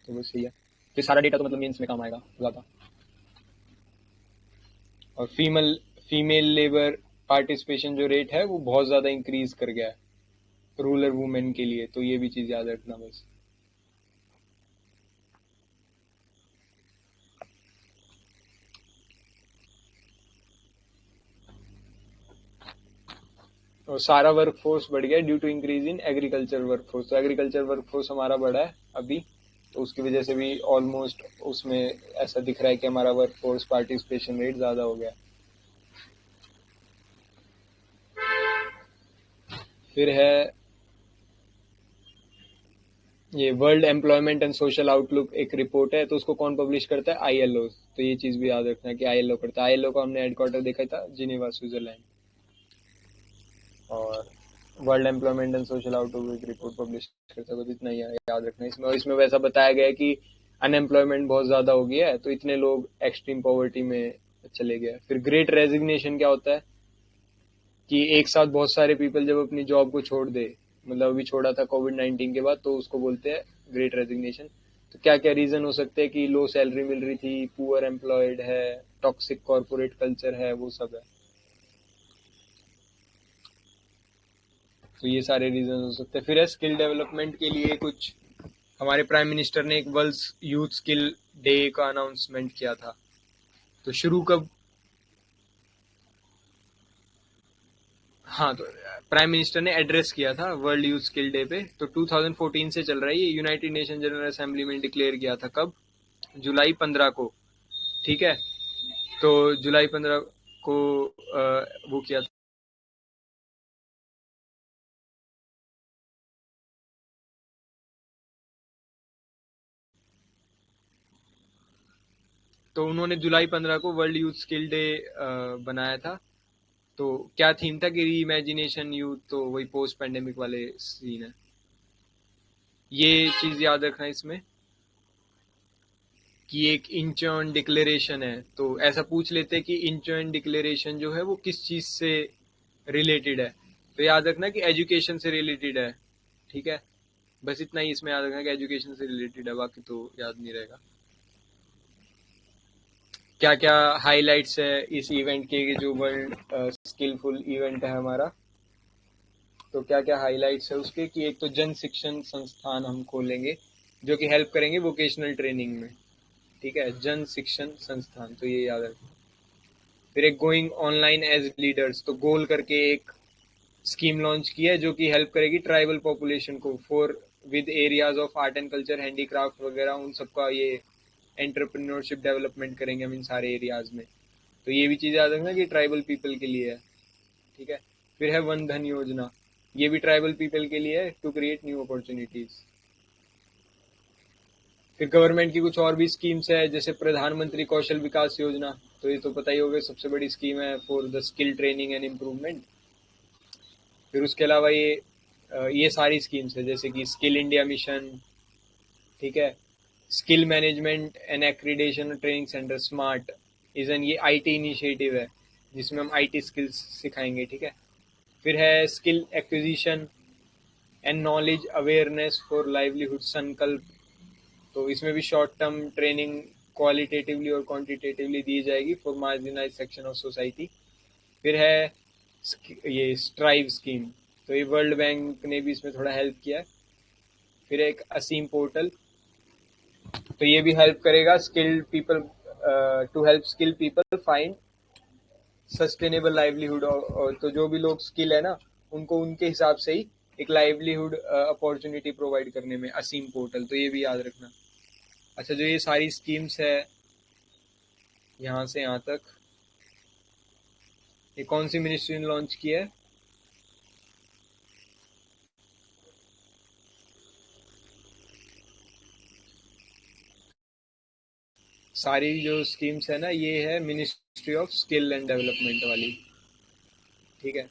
तो बस यही है, फिर सारा डेटा तो मतलब मेंस में काम आएगा ज्यादा। और फीमेल लेबर पार्टिसिपेशन जो रेट है वो बहुत ज़्यादा इंक्रीज कर गया है रूरल वुमेन के लिए, तो ये भी चीज़ याद रखना बस। और सारा वर्क फोर्स बढ़ गया due to increase in agriculture work force, तो एग्रीकल्चर वर्क फोर्स हमारा बढ़ा है अभी, तो उसकी वजह से भी ऑलमोस्ट उसमें ऐसा दिख रहा है कि हमारा वर्क फोर्स पार्टिसिपेशन रेट ज़्यादा हो गया। फिर है ये world employment and social outlook, एक रिपोर्ट है, तो उसको कौन पब्लिश करता है? आईएलओ। तो ये चीज़ भी याद रखना है कि आईएलओ करता है। आईएलओ का हमने हेडक्वार्टर देखा था जिनेवा स्विट्जरलैंड। और world employment and social outlook एक रिपोर्ट पब्लिश करता है, तो इतना ही याद रखना है इसमें। और इसमें वैसा बताया गया है कि अनएम्प्लॉयमेंट बहुत ज़्यादा हो गया है, तो इतने लोग एक्सट्रीम पॉवर्टी में चले गए। फिर ग्रेट रेजिग्नेशन क्या होता है कि एक साथ बहुत सारे पीपल जब अपनी जॉब को छोड़ दे, मतलब अभी छोड़ा था कोविड-19 के बाद, तो उसको बोलते हैं ग्रेट रेजिग्नेशन। तो क्या क्या रीज़न हो सकते हैं कि लो सैलरी मिल रही थी, पुअर एम्प्लॉयड है, टॉक्सिक कॉर्पोरेट कल्चर है, वो सब है। तो ये सारे रीजन हो सकते हैं। फिर है स्किल डेवलपमेंट के लिए कुछ, हमारे प्राइम मिनिस्टर ने एक वर्ल्ड यूथ स्किल डे का अनाउंसमेंट किया था। तो शुरू कब? हाँ, तो प्राइम मिनिस्टर ने एड्रेस किया था वर्ल्ड यूथ स्किल डे पे, तो 2014 से चल रहा है ये। यूनाइटेड नेशन जनरल असेंबली में डिक्लेयर किया था कब? जुलाई 15 को, ठीक है। तो जुलाई 15 को वो किया था। तो उन्होंने जुलाई 15 को वर्ल्ड यूथ स्किल डे बनाया था। तो क्या थीम था कि री इमेजिनेशन यूथ, तो वही पोस्ट पेंडेमिक वाले सीन है। ये चीज याद रखना इसमें कि एक इंचर्न डिक्लेरेशन है, तो ऐसा पूछ लेते कि इंचर्न डिक्लेरेशन जो है वो किस चीज से रिलेटेड है। तो याद रखना कि एजुकेशन से रिलेटेड है, ठीक है। बस इतना ही इसमें याद रखना कि एजुकेशन से रिलेटेड है, बाकी तो याद नहीं रहेगा। क्या क्या हाइलाइट्स है इस इवेंट के, जो वर्ल्ड स्किलफुल इवेंट है हमारा, तो क्या क्या हाइलाइट्स है उसके, कि एक तो जन शिक्षण संस्थान हम खोलेंगे जो कि हेल्प करेंगे वोकेशनल ट्रेनिंग में, ठीक है, जन शिक्षण संस्थान, तो ये याद रखना। फिर एक गोइंग ऑनलाइन एज लीडर्स, तो गोल करके एक स्कीम लॉन्च की है जो कि हेल्प करेगी ट्राइबल पॉपुलेशन को for with areas of art and culture, handicraft वगैरह, उन सबका ये एंटरप्रेन्योरशिप डेवलपमेंट करेंगे हम इन सारे एरियाज में। तो ये भी चीज़ याद रखना कि ट्राइबल पीपल के लिए है, ठीक है। फिर है वन धन योजना, ये भी ट्राइबल पीपल के लिए है टू क्रिएट न्यू अपॉर्चुनिटीज। फिर गवर्नमेंट की कुछ और भी स्कीम्स है, जैसे प्रधानमंत्री कौशल विकास योजना, तो ये तो पता ही होगा, सबसे बड़ी स्कीम है for the skill training and improvement. फिर उसके अलावा ये सारी स्कीम्स है, जैसे कि स्किल इंडिया मिशन, ठीक है, skill management and accreditation training centre smart is an, ये आईटी इनिशिएटिव है जिसमें हम आईटी स्किल्स सिखाएंगे, ठीक है। फिर है skill acquisition and knowledge awareness for livelihood संकल्प, तो इसमें भी शॉर्ट टर्म ट्रेनिंग क्वालिटेटिवली और क्वांटिटेटिवली दी जाएगी for marginalise section of society. फिर है ये स्ट्राइव स्कीम, तो ये वर्ल्ड बैंक ने भी इसमें थोड़ा हेल्प किया है। फिर एक असीम पोर्टल, तो ये भी हेल्प करेगा skilled people, to help skilled people find sustainable livelihood, और तो जो भी लोग स्किल है ना, उनको उनके हिसाब से ही एक लाइवलीहुड अपॉर्चुनिटी प्रोवाइड करने में असीम पोर्टल, तो ये भी याद रखना। अच्छा, जो ये सारी स्कीम्स है यहाँ से यहाँ तक, ये कौन सी मिनिस्ट्री ने लॉन्च की है? सारी जो स्कीम्स है ना, ये है ministry of skill and development वाली, ठीक है।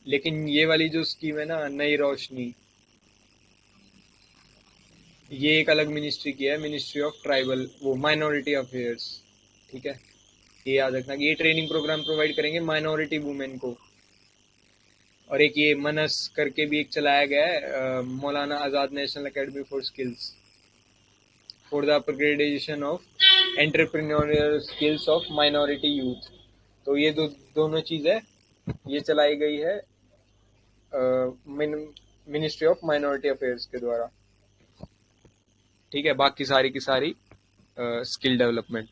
लेकिन ये वाली जो स्कीम है ना, नई रोशनी, ये एक अलग मिनिस्ट्री की है, मिनिस्ट्री ऑफ ट्राइबल वो माइनॉरिटी अफेयर्स, ठीक है। ये याद रखना कि ये ट्रेनिंग प्रोग्राम प्रोवाइड करेंगे माइनॉरिटी वुमेन को। और एक ये मनस करके भी एक चलाया गया है, Maulana Azad national academy for skills for the upgradation of entrepreneurial skills of minority youth, तो ये दोनों चीज़ें ये चलाई गई है मिनिस्ट्री ऑफ माइनॉरिटी अफेयर्स के द्वारा, ठीक है। बाकी सारी की सारी स्किल डेवलपमेंट।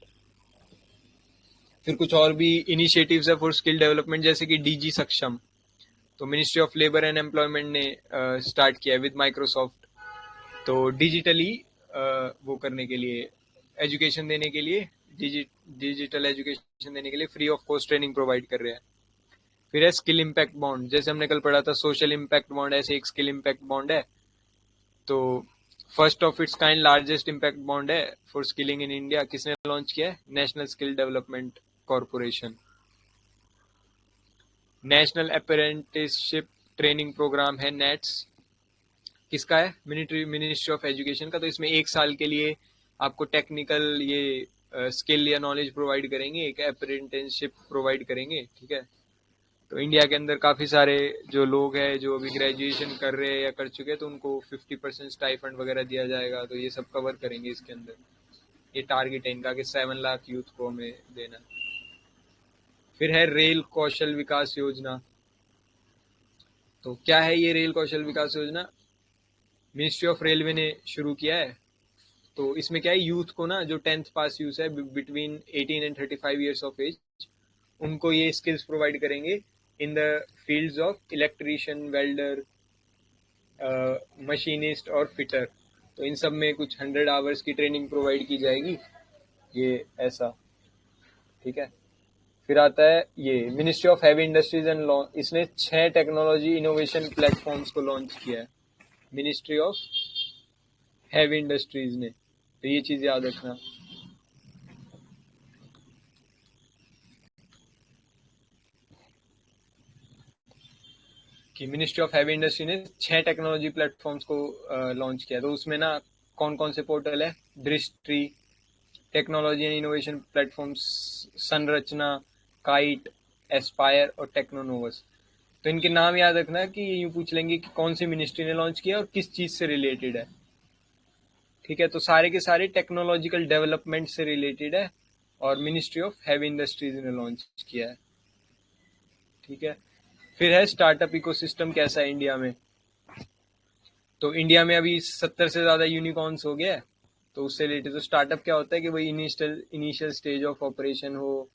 फिर कुछ और भी इनिशिएटिव्स है फॉर स्किल डेवलपमेंट, जैसे कि डीजी सक्षम, तो ministry of labour and employment ने स्टार्ट किया है विद माइक्रोसॉफ्ट, तो डिजिटली वो करने के लिए, एजुकेशन देने के लिए, डिजिटल एजुकेशन देने के लिए free of cost training provide कर रहे हैं। फिर है स्किल इम्पैक्ट बॉन्ड, जैसे हमने कल पढ़ा था सोशल इम्पैक्ट बॉन्ड, ऐसे एक स्किल इम्पैक्ट बॉन्ड है। तो first of its kind largest impact bond है फॉर स्किलिंग इन इंडिया, किसने लॉन्च किया है? National skill development corporation. National apprenticeship training program है नेट्स, किसका है? मिनिस्ट्री ऑफ एजुकेशन का। तो इसमें 1 साल के लिए आपको टेक्निकल ये स्किल या नॉलेज प्रोवाइड करेंगे, एक अप्रेंटिसशिप प्रोवाइड करेंगे, ठीक है। तो इंडिया के अंदर काफ़ी सारे जो लोग हैं जो अभी ग्रेजुएशन कर रहे हैं या कर चुके हैं, तो उनको 50% स्टाइफंड वगैरह दिया जाएगा, तो ये सब कवर करेंगे इसके अंदर। ये टारगेट है इनका कि 7 लाख यूथ को हमें देना। फिर है रेल कौशल विकास योजना, तो क्या है ये रेल कौशल विकास योजना? मिनिस्ट्री ऑफ रेलवे ने शुरू किया है। तो इसमें क्या है, यूथ को ना, जो 10th पास यूथ है between 18 and 35 years of age, उनको ये स्किल्स प्रोवाइड करेंगे in the fields of electrician, welder, machinist और फिटर। तो इन सब में कुछ 100 आवर्स की ट्रेनिंग प्रोवाइड की जाएगी, ये ऐसा, ठीक है। फिर आता है ये ministry of heavy industries and law, इसने 6 टेक्नोलॉजी इनोवेशन प्लेटफॉर्म्स को लॉन्च किया है, मिनिस्ट्री ऑफ हैवी इंडस्ट्रीज ने, तो ये चीज़ याद रखना। कि मिनिस्ट्री ऑफ हैवी इंडस्ट्री ने 6 टेक्नोलॉजी प्लेटफॉर्म्स को लॉन्च किया, तो उसमें ना कौन कौन से पोर्टल है? दृष्टि टेक्नोलॉजी एंड इनोवेशन प्लेटफॉर्म्स, संरचना, काइट, एस्पायर और टेक्नोनोवस। तो इनके नाम याद रखना कि ये यूं पूछ लेंगे कि कौन सी मिनिस्ट्री ने लॉन्च किया और किस चीज से रिलेटेड है। ठीक है, तो सारे के सारे टेक्नोलॉजिकल डेवलपमेंट से रिलेटेड है और मिनिस्ट्री ऑफ हैवी इंडस्ट्रीज ने लॉन्च किया है। ठीक है, फिर है स्टार्टअप इकोसिस्टम कैसा है इंडिया में। तो इंडिया में अभी 70 से ज्यादा यूनिकॉर्न्स हो गया है। तो उससे रिलेटेड तो स्टार्टअप क्या होता है कि वही इनिशियल स्टेज ऑफ ऑपरेशन हो,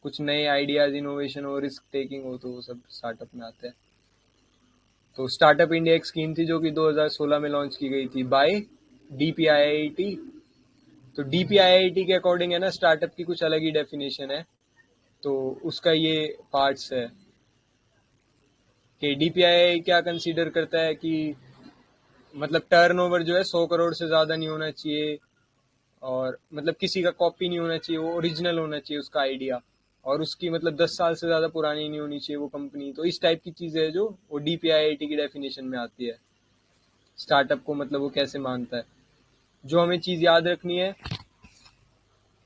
कुछ नए आइडियाज इनोवेशन हो, रिस्क टेकिंग हो, तो वो सब स्टार्टअप में आता है। तो स्टार्टअप इंडिया एक स्कीम थी जो कि 2016 में लॉन्च की गई थी बाय डीपीआईआईटी। तो डीपीआईआईटी के अकॉर्डिंग है ना, स्टार्टअप की कुछ अलग ही डेफिनेशन है। तो उसका ये पार्ट्स है कि डीपीआई क्या कंसीडर करता है कि मतलब टर्नओवर जो है 100 करोड़ से ज़्यादा नहीं होना चाहिए, और मतलब किसी का कॉपी नहीं होना चाहिए, वो ओरिजिनल होना चाहिए उसका आइडिया, और उसकी मतलब 10 साल से ज़्यादा पुरानी नहीं होनी चाहिए वो कंपनी। तो इस टाइप की चीज़ें है जो वो डीपीआईआईटी की डेफिनेशन में आती है। स्टार्टअप को मतलब वो कैसे मानता है। जो हमें चीज़ याद रखनी है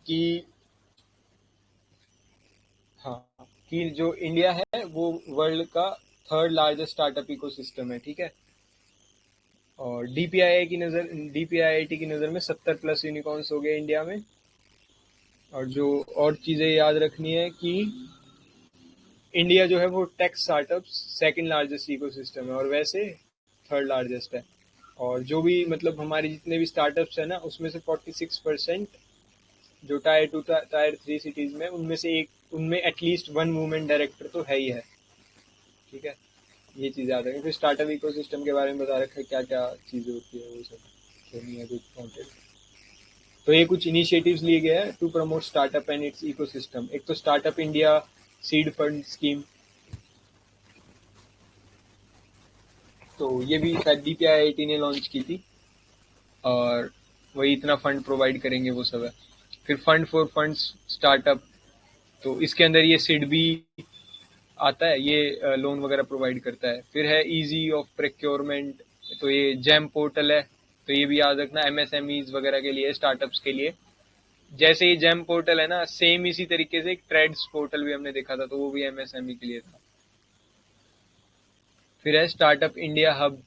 कि हाँ, कि जो इंडिया है वो वर्ल्ड का थर्ड लार्जेस्ट स्टार्टअप इकोसिस्टम है। ठीक है, और डीपीआईआईटी की नज़र में 70 प्लस यूनिकॉर्न्स हो गए इंडिया में। और जो और चीज़ें याद रखनी है कि इंडिया जो है वो tech startup second largest ecosystem है और वैसे थर्ड लार्जेस्ट है। और जो भी मतलब हमारे जितने भी स्टार्टअप्स है ना, उसमें से 46% जो टायर 2 टायर 3 सिटीज में, उनमें से एक उनमें एटलीस्ट वन वुमेन डायरेक्टर तो है ही है। ठीक है, ये चीज़ याद रखें। फिर स्टार्टअप इकोसिस्टम के बारे में बता रखा है क्या क्या चीज़ें होती है, वो सब तो नहीं है कुछ काउंटेड। तो ये कुछ इनिशिएटिव्स लिए गए हैं to promote startup and its ecosystem. एक तो startup India seed fund scheme, तो ये भी शायद डीपीआईआईटी ने लॉन्च की थी और वही इतना फंड प्रोवाइड करेंगे वो सब है। फिर फंड फॉर फंड्स स्टार्टअप, तो इसके अंदर ये सिड भी आता है, ये लोन वगैरह प्रोवाइड करता है। फिर है इजी ऑफ प्रोक्योरमेंट, तो ये जैम पोर्टल है। तो ये भी याद रखना एमएसएमईज वगैरह के लिए, स्टार्टअप्स के लिए। जैसे ये जेम पोर्टल है ना, सेम इसी तरीके से एक ट्रेड्स पोर्टल भी हमने देखा था, तो वो भी एमएसएमई के लिए था। फिर है स्टार्टअप इंडिया हब।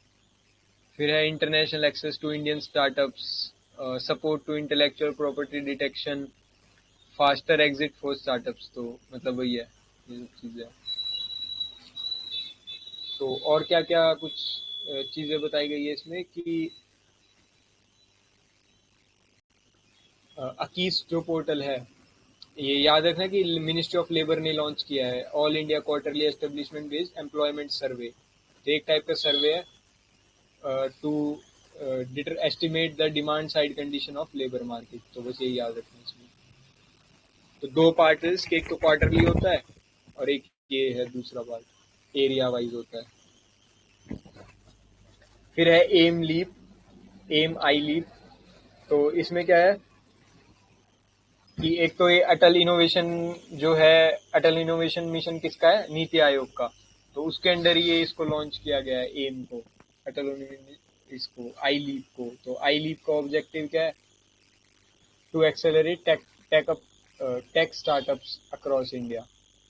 फिर है international access to Indian startups, support to intellectual property detection, faster exit for startups. तो मतलब वही है, ये सब चीज़ें। तो और क्या क्या कुछ चीज़ें बताई गई है इसमें कि अकीस जो पोर्टल है, ये याद रखना कि मिनिस्ट्री ऑफ लेबर ने लॉन्च किया है, all India quarterly establishment based employment survey. तो एक टाइप का सर्वे है to estimate the demand side condition of labour market. तो बस यही याद रखना इसमें। तो दो पार्ट है इसके, एक तो क्वार्टरली होता है और एक ये है दूसरा पार्ट एरिया वाइज होता है। फिर है एम लीप, एम आई लीप। तो इसमें क्या है कि एक तो ये अटल इनोवेशन जो है, अटल इनोवेशन मिशन किसका है, नीति आयोग का। तो उसके अंडर ये इसको लॉन्च किया गया है एम को, अटल इसको आई लीप को। तो आई लीप का ऑब्जेक्टिव क्या है, to accelerate tech startups across India.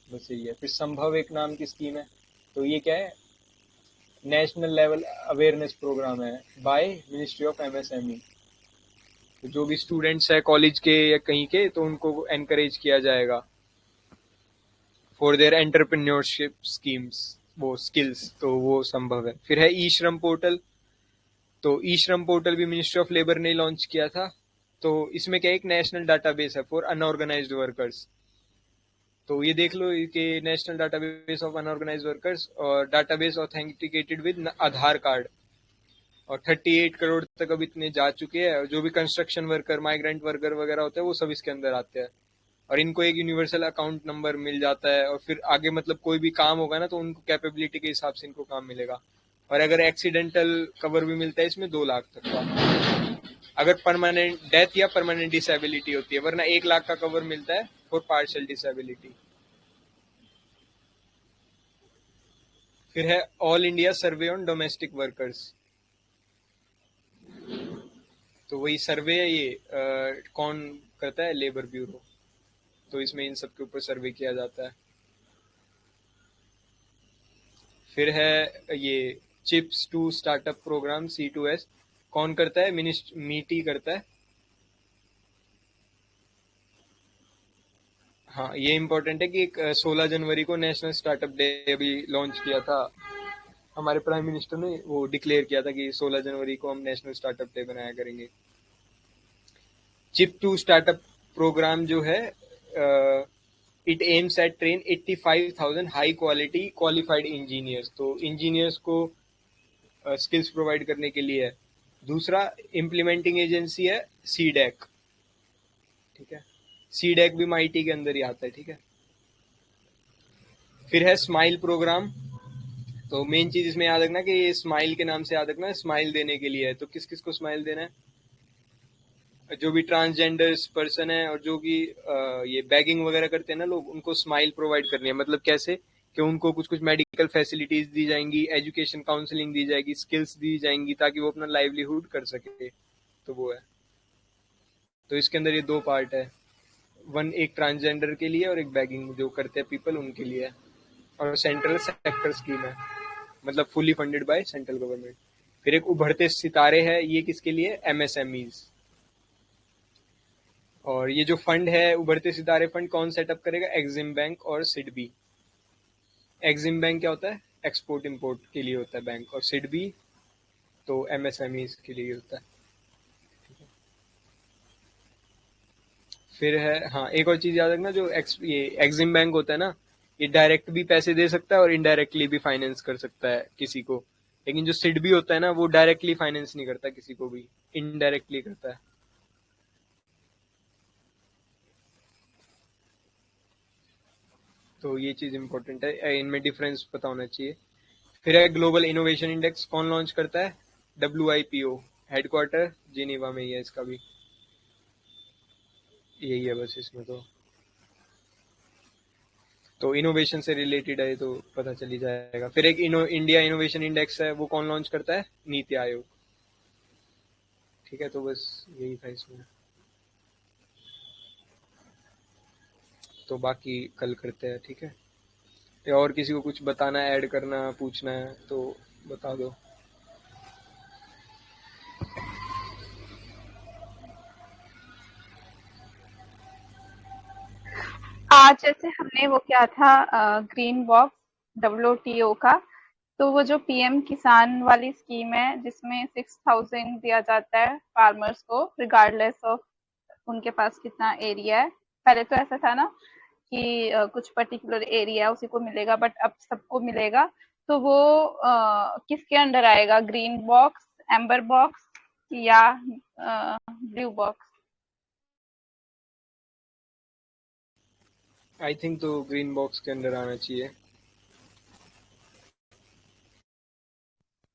बस यही है। फिर संभव एक नाम की स्कीम है, तो ये क्या है, नेशनल लेवल अवेयरनेस प्रोग्राम है बाय मिनिस्ट्री ऑफ एमएसएमई। तो जो भी स्टूडेंट्स है कॉलेज के या कहीं के, तो उनको एनकरेज किया जाएगा फॉर देयर एंटरप्रेन्योरशिप स्कीम्स, वो स्किल्स। तो वो संभव है। फिर है ई श्रम पोर्टल। तो ई श्रम पोर्टल भी मिनिस्ट्री ऑफ लेबर ने लॉन्च किया था। तो इसमें क्या, एक नेशनल डाटाबेस है फॉर अनऑर्गेनाइज्ड वर्कर्स। तो ये देख लो कि national database of unorganised workers, और database authenticated with Aadhaar card. और 38 करोड़ तक अब इतने जा चुके हैं, और जो भी कंस्ट्रक्शन वर्कर, माइग्रेंट वर्कर वगैरह होते हैं, वो सब इसके अंदर आते हैं। और इनको एक यूनिवर्सल अकाउंट नंबर मिल जाता है, और फिर आगे मतलब कोई भी काम होगा ना, तो उनको कैपेबिलिटी के हिसाब से इनको काम मिलेगा। और अगर एक्सीडेंटल कवर भी मिलता है इसमें 2 लाख तक का, अगर परमानेंट डेथ या परमानेंट डिसेबिलिटी होती है, वरना 1 लाख का कवर मिलता है फॉर पार्शियल डिसेबिलिटी। फिर है all India survey on domestic workers. तो वही सर्वे है ये, कौन करता है, लेबर ब्यूरो। तो इसमें इन सब के ऊपर सर्वे किया जाता है। फिर है ये chips to startup programme C2S, कौन करता है? मीटी करता है। हाँ, ये इम्पोर्टेंट है कि 16 जनवरी को नेशनल स्टार्टअप डे अभी लॉन्च किया था हमारे प्राइम मिनिस्टर ने, वो डिक्लेयर किया था कि 16 जनवरी को हम नेशनल स्टार्टअप डे बनाया करेंगे। चिप टू स्टार्टअप प्रोग्राम जो है, it aims at train 85,000 high quality qualified engineers, तो इंजीनियर्स को स्किल्स प्रोवाइड करने के लिए है। दूसरा इम्प्लीमेंटिंग एजेंसी है सीडैक, ठीक है। सीडैक भी माईटी के अंदर ही आता है, ठीक है। फिर है स्माइल प्रोग्राम, तो मेन चीज इसमें याद रखना कि ये स्माइल के नाम से याद रखना, स्माइल देने के लिए है। तो किस किस को स्माइल देना है? जो भी ट्रांसजेंडर पर्सन है और जो भी ये बैगिंग वगैरह करते हैं ना लोग, उनको स्माइल प्रोवाइड करनी है। मतलब कैसे कि उनको कुछ कुछ मेडिकल फैसिलिटीज दी जाएंगी, एजुकेशन काउंसलिंग दी जाएगी, स्किल्स दी जाएंगी ताकि वो अपना लाइवलीहुड कर सके। तो वो है। तो इसके अंदर ये दो पार्ट है, वन एक ट्रांसजेंडर के लिए और एक बैगिंग जो करते हैं पीपल उनके लिए है। और सेंट्रल सेक्टर स्कीम है, मतलब fully funded by central government. फिर एक उभरते सितारे है, ये किसके लिए? MSMEs। और ये जो फंड है उभरते सितारे फंड, कौन सेटअप करेगा? एग्जिम बैंक और सिडबी। एग्जिम बैंक क्या होता है? एक्सपोर्ट इंपोर्ट के लिए होता है बैंक, और सिडबी तो MSMEs के लिए होता है। फिर है, हाँ, एक और चीज याद रखना, जो ये एग्जिम बैंक होता है ना, ये डायरेक्ट भी पैसे दे सकता है और इनडायरेक्टली भी फाइनेंस कर सकता है किसी को। लेकिन जो सिडबी होता है ना, वो डायरेक्टली फाइनेंस नहीं करता किसी को भी, इनडायरेक्टली करता है। तो ये चीज इंपॉर्टेंट है, इनमें डिफरेंस पता होना चाहिए। फिर है ग्लोबल इनोवेशन इंडेक्स, कौन लॉन्च करता है? WIPO। हेडक्वार्टर जिनीवा में ही है इसका भी। यही है बस इसमें। तो इनोवेशन से रिलेटेड है तो पता चल ही जाएगा। फिर एक इंडिया इनोवेशन इंडेक्स है, वो कौन लॉन्च करता है? नीति आयोग, ठीक है। तो बस यही था इसमें। तो बाकी कल करते हैं, ठीक है। तो और किसी को कुछ बताना है, ऐड करना, पूछना है तो बता दो। आज जैसे हमने वो किया था ग्रीन बॉक्स WTO का, तो वो जो पीएम किसान वाली स्कीम है जिसमें 6,000 दिया जाता है फार्मर्स को रिगार्डलेस ऑफ उनके पास कितना एरिया है। पहले तो ऐसा था ना कि कुछ पर्टिकुलर एरिया उसी को मिलेगा, बट अब सबको मिलेगा। तो वो किसके अंडर आएगा? ग्रीन बॉक्स, एम्बर बॉक्स या ब्लू बॉक्स? आई थिंक तो ग्रीन बॉक्स के अंदर आना चाहिए।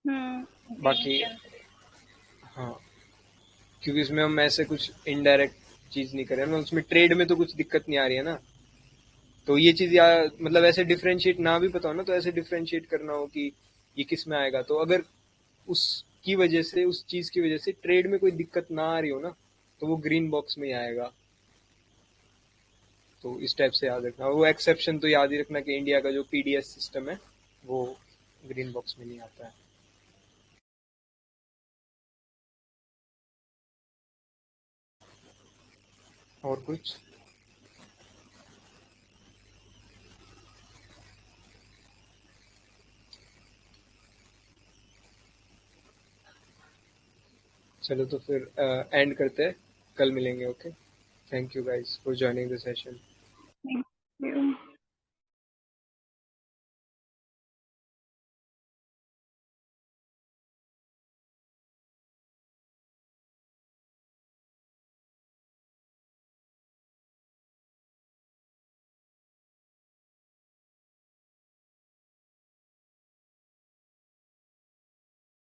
ग्रीन बाकी के अंदर। हाँ, क्योंकि इसमें हम ऐसे कुछ इनडायरेक्ट चीज नहीं कर रहे हैं ना, उसमें ट्रेड में तो कुछ दिक्कत नहीं आ रही है ना। तो ये चीज, या मतलब ऐसे डिफरेंशिएट ना भी पता हो ना, तो ऐसे डिफरेंशिएट करना हो कि ये किस में आएगा। तो अगर उसकी वजह से, उस चीज की वजह से ट्रेड में कोई दिक्कत ना आ रही हो ना, तो वो ग्रीन बॉक्स में ही आएगा। तो इस टाइप से याद रखना। वो एक्सेप्शन तो याद ही रखना कि इंडिया का जो PDS सिस्टम है वो ग्रीन बॉक्स में नहीं आता है। और कुछ? चलो तो फिर एंड करते हैं, कल मिलेंगे। Okay, thank you guys for joining the session.